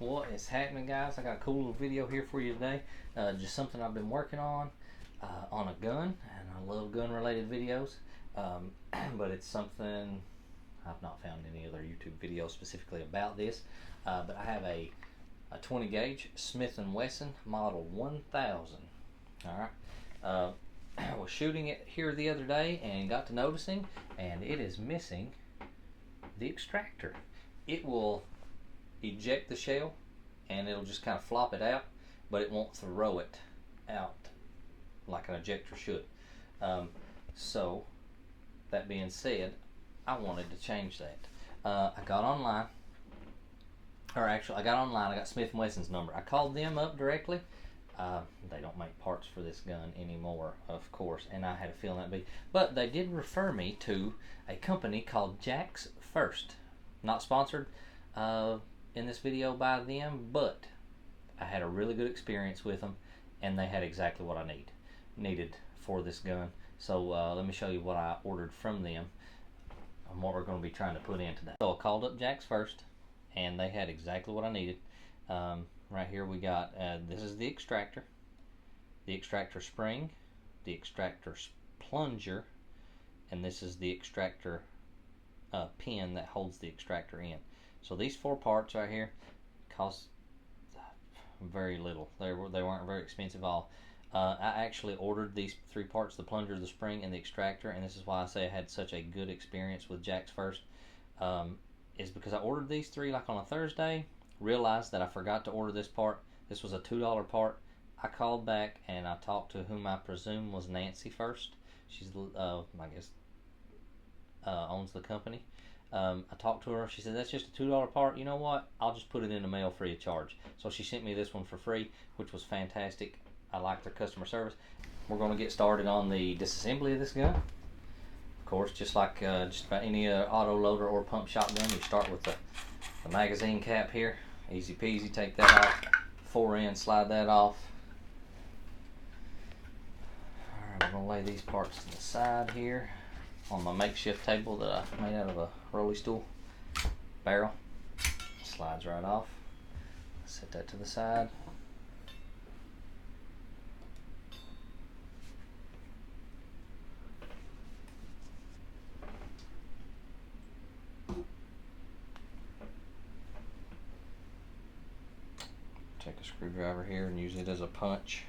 What is happening, guys? I got a cool little video here for you today. Just something I've been working on a gun, and I love gun related videos, but it's something I've not found any other YouTube videos specifically about this, but I have a 20 gauge Smith & Wesson model 1000. Alright, I was shooting it here the other day and got to noticing, and it is missing the extractor. It will eject the shell and it'll just kind of flop it out, but it won't throw it out like an ejector should. So that being said, I wanted to change that. I got online, I got Smith & Wesson's number. I called them up directly. They don't make parts for this gun anymore, of course, and I had a feeling that'd be, but they did refer me to a company called Jack's First. Not sponsored in this video by them, but I had a really good experience with them, and they had exactly what I needed for this gun. So let me show you what I ordered from them and what we're going to be trying to put in today. So I called up Jack's First, and they had exactly what I needed. Right here we got, this is the extractor spring, the extractor plunger, and this is the extractor pin that holds the extractor in. So these 4 parts right here cost very little. They weren't very expensive at all. I actually ordered these 3 parts, the plunger, the spring, and the extractor, and this is why I say I had such a good experience with Jack's First, is because I ordered these 3 like on a Thursday, realized that I forgot to order this part. This was a $2 part. I called back and I talked to whom I presume was Nancy First. She's I guess owns the company. I talked to her. She said, that's just a $2 part. You know what? I'll just put it in the mail free of charge. So she sent me this one for free, which was fantastic. I like their customer service. We're going to get started on the disassembly of this gun. Of course, just like just about any auto loader or pump shotgun, you start with the magazine cap here. Easy peasy. Take that off. 4N, slide that off. Alright, I'm going to lay these parts to the side here on my makeshift table that I made out of a rolly stool barrel. Slides right off. Set that to the side. Take a screwdriver here and use it as a punch.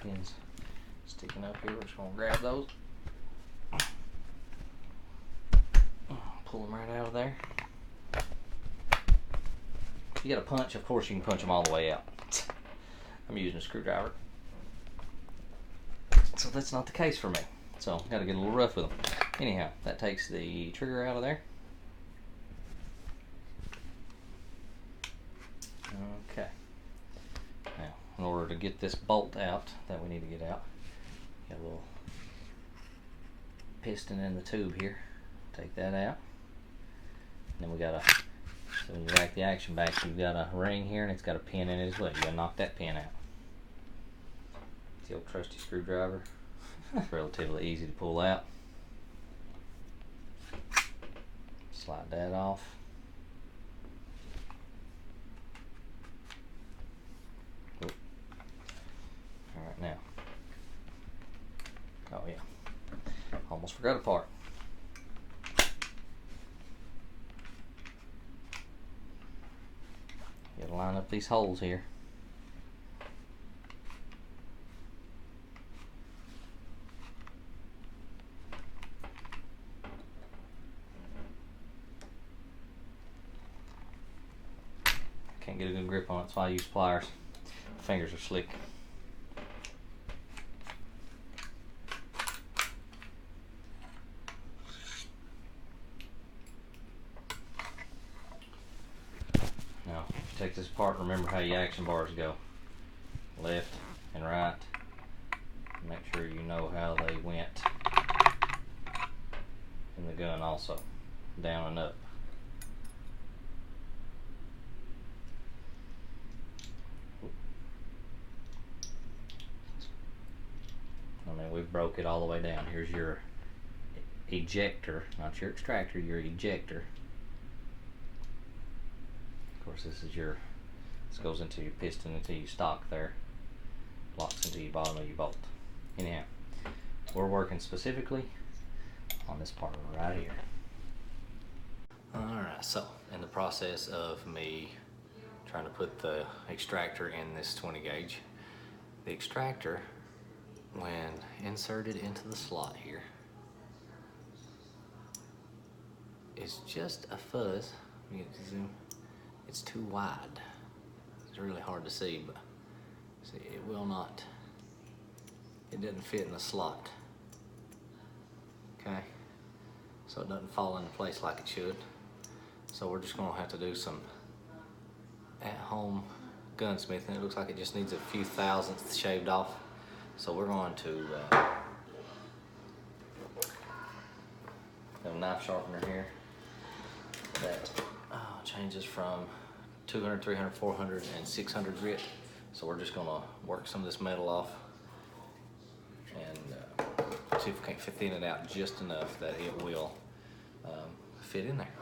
Pins sticking up here. We're just going to grab those, pull them right out of there. If you got a punch, of course you can punch them all the way out. I'm using a screwdriver, so that's not the case for me. So got to get a little rough with them. Anyhow, that takes the trigger out of there. Okay. Now, in order to get this bolt out that we need to get out, got a little piston in the tube here. Take that out. And then we got so when you rack the action back, you've got a ring here and it's got a pin in it as well. You gotta knock that pin out. The old trusty screwdriver. Relatively easy to pull out. Slide that off. Alright, now. Oh yeah. Almost forgot a part. You gotta line up these holes here. Can't get a good grip on it, so I use pliers. My fingers are slick. Now, if you take this apart, remember how your action bars go. Left and right. Make sure you know how they went in the gun also. Down and up. mean, we've broke it all the way down. Here's your ejector, not your extractor, your ejector. Of course, this goes into your piston, into your stock there. Locks into your bottom of your bolt. Anyhow, we're working specifically on this part right here. Alright, so in the process of me trying to put the extractor in this 20 gauge, the extractor, when inserted into the slot here, is just a fuzz. Let me get to zoom. It's too wide. It's really hard to see, but see, it doesn't fit in the slot. Okay, so it doesn't fall into place like it should. So we're just gonna have to do some at-home gunsmithing. It looks like it just needs a few thousandths shaved off. So we're going to have a knife sharpener here that changes from 200, 300, 400, and 600 grit. So we're just gonna work some of this metal off and see if we can't thin it out just enough that it will fit in there.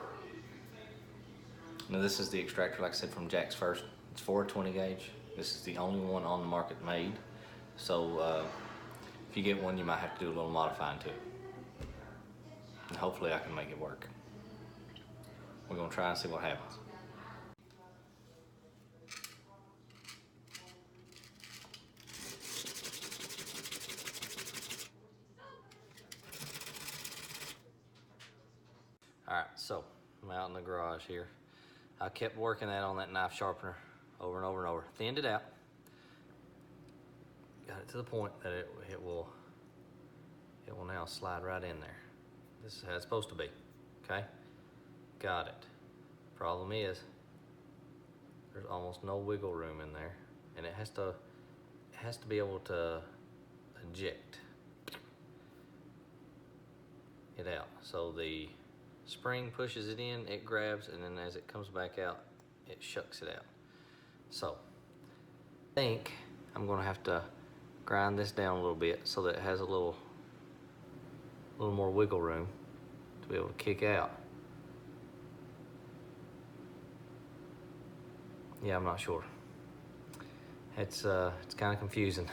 Now this is the extractor, like I said, from Jack's First. It's for a 20 gauge. This is the only one on the market made. So if you get one, you might have to do a little modifying to it. And hopefully I can make it work. We're gonna try and see what happens. All right, so I'm out in the garage here. I kept working on that knife sharpener over and over and over. Thinned it out. Got it to the point that it will now slide right in there. This is how it's supposed to be, okay? Got it. Problem is, there's almost no wiggle room in there, and it has to be able to eject it out. So the spring pushes it in, it grabs, and then as it comes back out, it shucks it out. So I think I'm gonna have to grind this down a little bit so that it has a little more wiggle room to be able to kick out. Yeah, I'm not sure. It's kind of confusing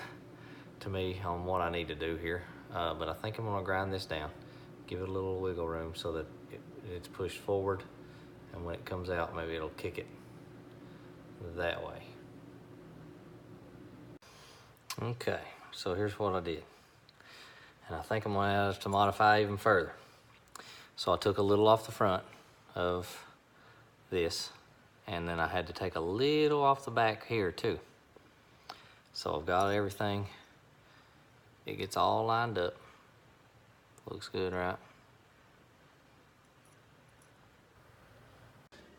to me on what I need to do here, but I think I'm gonna grind this down, give it a little wiggle room so that it's pushed forward, and when it comes out, maybe it'll kick it that way. Okay, so here's what I did. And I think I'm gonna have to modify even further. So I took a little off the front of this, and then I had to take a little off the back here too. So I've got everything. It gets all lined up. Looks good, right?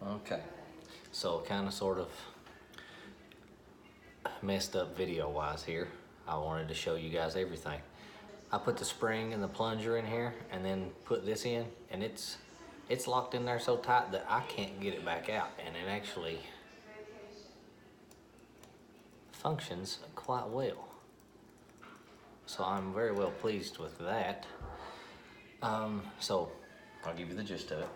Okay, so kind of sort of messed up video wise here. I wanted to show you guys everything. I put the spring and the plunger in here and then put this in, and it's locked in there so tight that I can't get it back out, and it actually functions quite well. So I'm very well pleased with that. So I'll give you the gist of it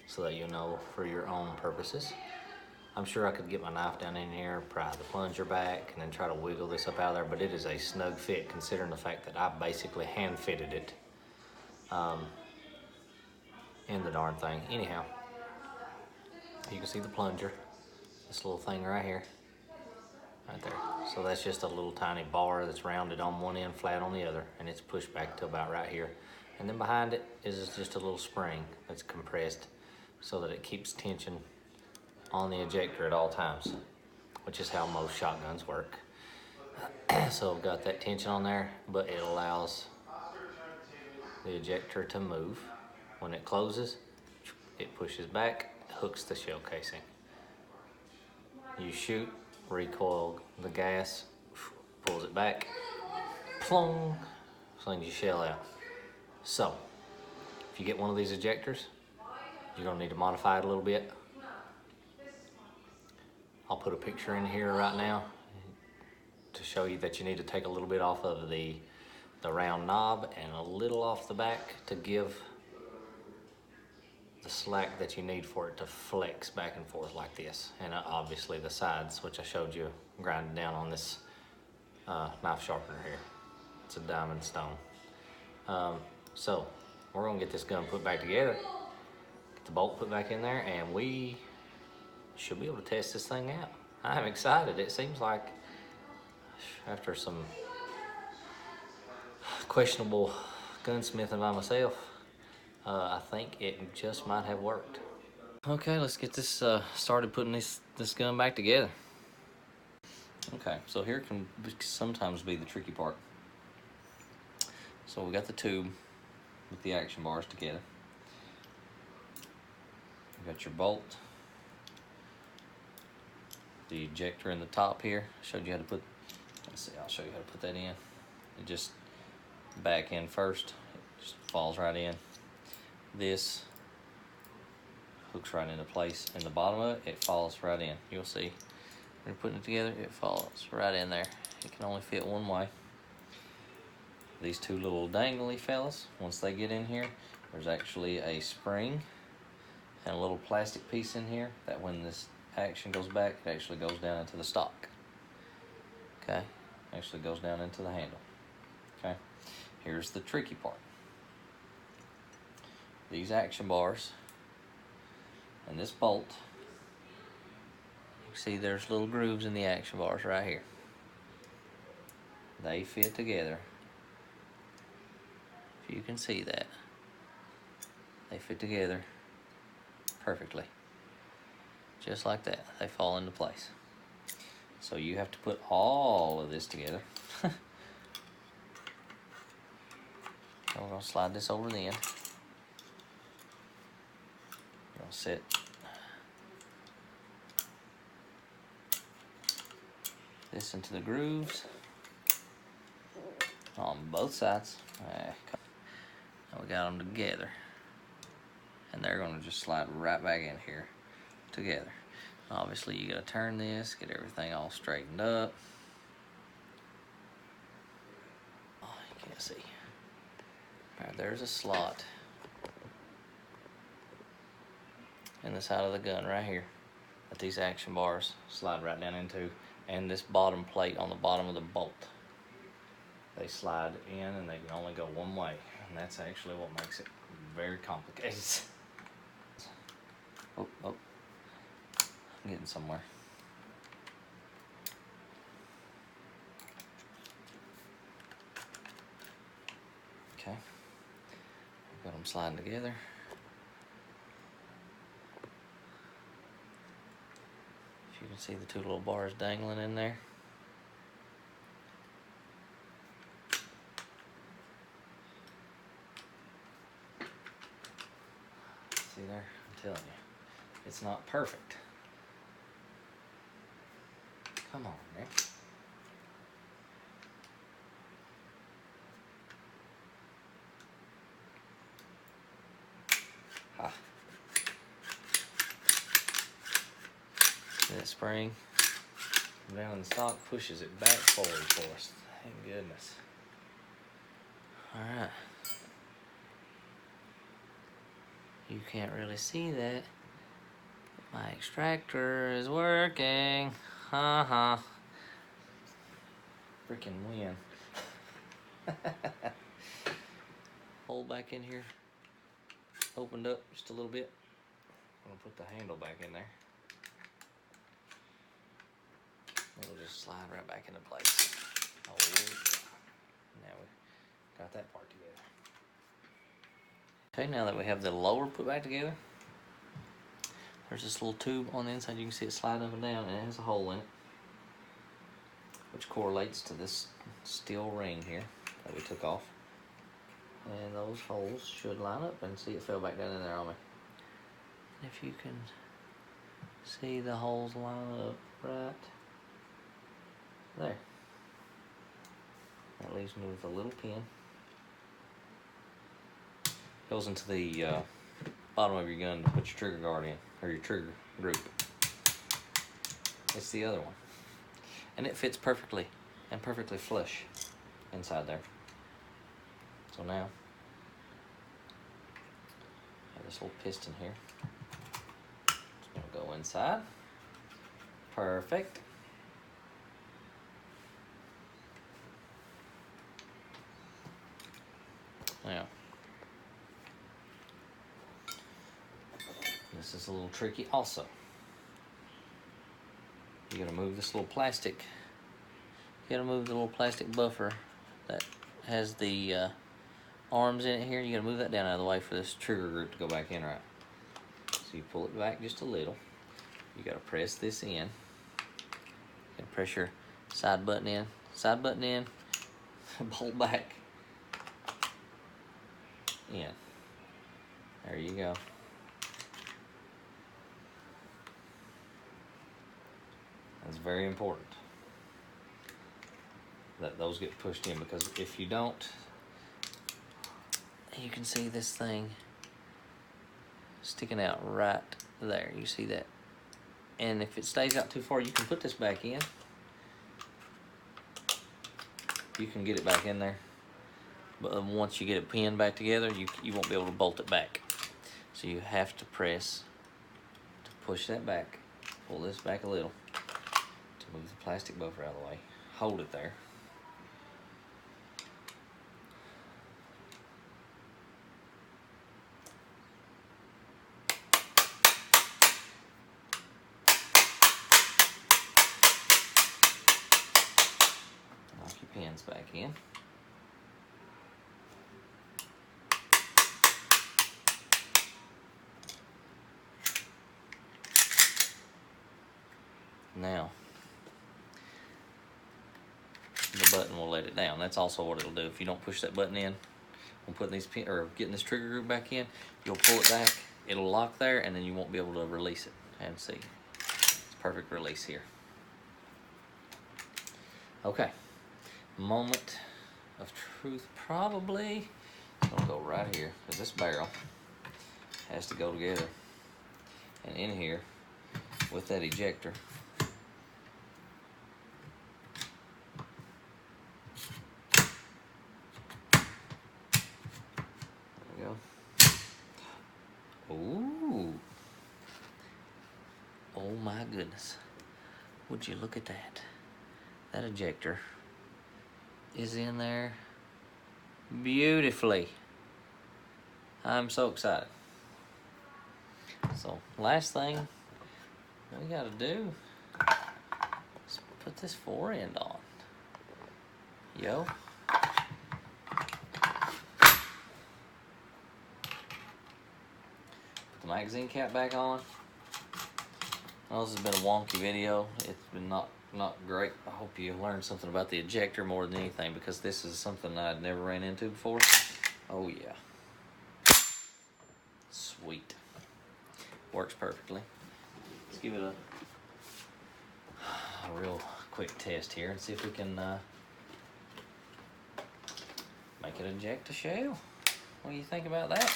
so that you know for your own purposes. I'm sure I could get my knife down in here, pry the plunger back, and then try to wiggle this up out of there, but it is a snug fit considering the fact that I basically hand fitted it in the darn thing. Anyhow, you can see the plunger, this little thing right here, right there. So that's just a little tiny bar that's rounded on one end, flat on the other, and it's pushed back to about right here. And then behind it is just a little spring that's compressed so that it keeps tension on the ejector at all times, which is how most shotguns work. So I've got that tension on there, but it allows the ejector to move. When it closes, it pushes back, hooks the shell casing. You shoot, recoil the gas, pulls it back, plong, slings your shell out. So, if you get one of these ejectors, you're gonna need to modify it a little bit. I'll put a picture in here right now to show you that you need to take a little bit off of the round knob and a little off the back to give the slack that you need for it to flex back and forth like this. And obviously the sides, which I showed you grinding down on this knife sharpener here. It's a diamond stone. So we're gonna get this gun put back together, get the bolt put back in there, and we should be able to test this thing out. I'm excited. It seems like after some questionable gunsmithing by myself, I think it just might have worked. Okay, let's get this started putting this gun back together. Okay, so here can sometimes be the tricky part. So we got the tube with the action bars together. You got your bolt, the ejector in the top here. I showed you how to put. Let's see. I'll show you how to put that in. It just back in first. It just falls right in. This hooks right into place. In the bottom of it, it falls right in. You'll see when you're putting it together, it falls right in there. It can only fit one way. These two little dangly fellas, once they get in here, there's actually a spring and a little plastic piece in here that when this action goes back, it actually goes down into the stock. Okay, actually goes down into the handle. Okay, here's the tricky part. These action bars and this bolt, you see there's little grooves in the action bars right here. They fit together. If you can see that, they fit together perfectly. Just like that, they fall into place. So you have to put all of this together. So we're gonna slide this over the end. We're gonna set this into the grooves on both sides. And we got them together. And they're gonna just slide right back in here together. Obviously you gotta turn this, get everything all straightened up. Oh, you can't see. All right, there's a slot in the side of the gun right here that these action bars slide right down into, and this bottom plate on the bottom of the bolt. They slide in and they can only go one way, and that's actually what makes it very complicated. Oh, I'm getting somewhere. Okay, got them sliding together. If you can see the two little bars dangling in there. See there? I'm telling you, it's not perfect. Come on, Nick. Ha. That spring down in the stock pushes it back forward for us. Thank goodness. Alright. You can't really see that. My extractor is working. Freaking win. Hole back in here. Opened up just a little bit. I'm gonna put the handle back in there. It'll just slide right back into place. Oh yeah. Now we got that part together. Okay, now that we have the lower put back together, there's this little tube on the inside. You can see it slide up and down, and it has a hole in it, which correlates to this steel ring here that we took off. And those holes should line up, and see it fell back down in there on me. If you can see the holes line up right there. That leaves me with a little pin. Goes into the bottom of your gun to put your trigger guard in, or your trigger group. It's the other one, and it fits perfectly and perfectly flush inside there. So now, I have this little piston here. It's gonna go inside. Perfect. Now, this is a little tricky also. You gotta move this little plastic. You gotta move the little plastic buffer that has the arms in it here. You gotta move that down out of the way for this trigger group to go back in right. So you pull it back just a little. You gotta press this in. You gotta press your side button in, pull back in. There you go. That's very important that those get pushed in, because if you don't, you can see this thing sticking out right there. You see that? And if it stays out too far, you can put this back in. You can get it back in there. But once you get it pinned back together, you won't be able to bolt it back. So you have to press to push that back. Pull this back a little to move the plastic buffer out of the way. Hold it there. Knock your pins back in. Now, the button will let it down. That's also what it'll do. If you don't push that button in, when putting these pin or getting this trigger group back in, you'll pull it back. It'll lock there, and then you won't be able to release it. And see, it's perfect release here. Okay, moment of truth probably. It's gonna go right here, because this barrel has to go together, and in here with that ejector. Ooh. Oh my goodness. Would you look at that? That ejector is in there beautifully. I'm so excited. So, last thing we gotta do is put this fore end on. Yo. The magazine cap back on. Well, this has been a wonky video. It's been not great. I hope you learned something about the ejector more than anything, because this is something I'd never ran into before. Oh yeah. Sweet. Works perfectly. Let's give it a real quick test here and see if we can make it eject a shell. What do you think about that?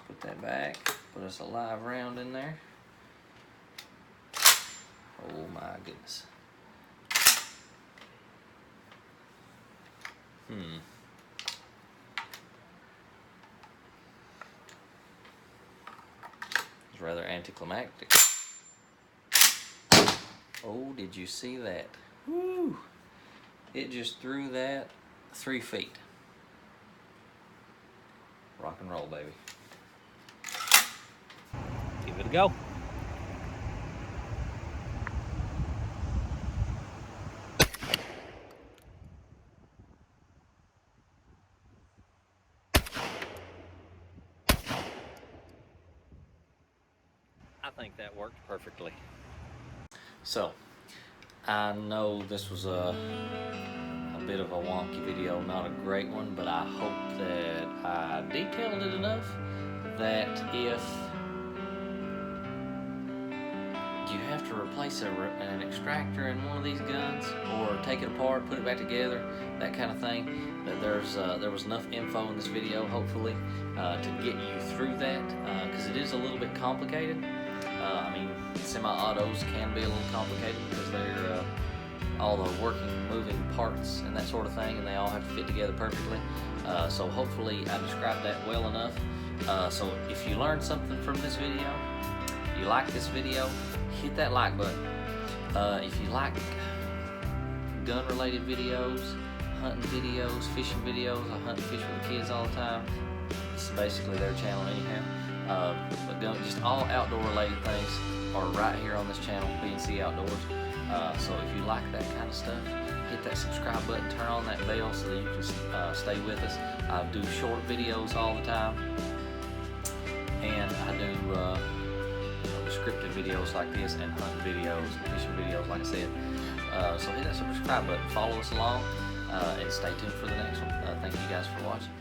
Put that back. Put us a live round in there. Oh my goodness. It's rather anticlimactic. Oh, did you see that? Woo! It just threw that 3 feet. Rock and roll, baby. Give it a go. I think that worked perfectly. So, I know this was a bit of a wonky video, not a great one, but I hope that I detailed it enough that if you have to replace an extractor in one of these guns, or take it apart, put it back together, that kind of thing, that there was enough info in this video, hopefully, to get you through that, because it is a little bit complicated. I mean, semi-autos can be a little complicated because they're all the working, moving parts and that sort of thing, and they all have to fit together perfectly. So hopefully I described that well enough. So if you learned something from this video, you like this video, hit that like button. If you like gun related videos, hunting videos, fishing videos, I hunt and fish with the kids all the time. It's basically their channel anyhow. But just all outdoor related things are right here on this channel, B&C Outdoors. So if you like that kind of stuff, hit that subscribe button, turn on that bell so that you can stay with us. I do short videos all the time, and I do scripted videos like this, and hunting videos, fishing videos, like I said. So hit that subscribe button, follow us along, and stay tuned for the next one. Thank you guys for watching.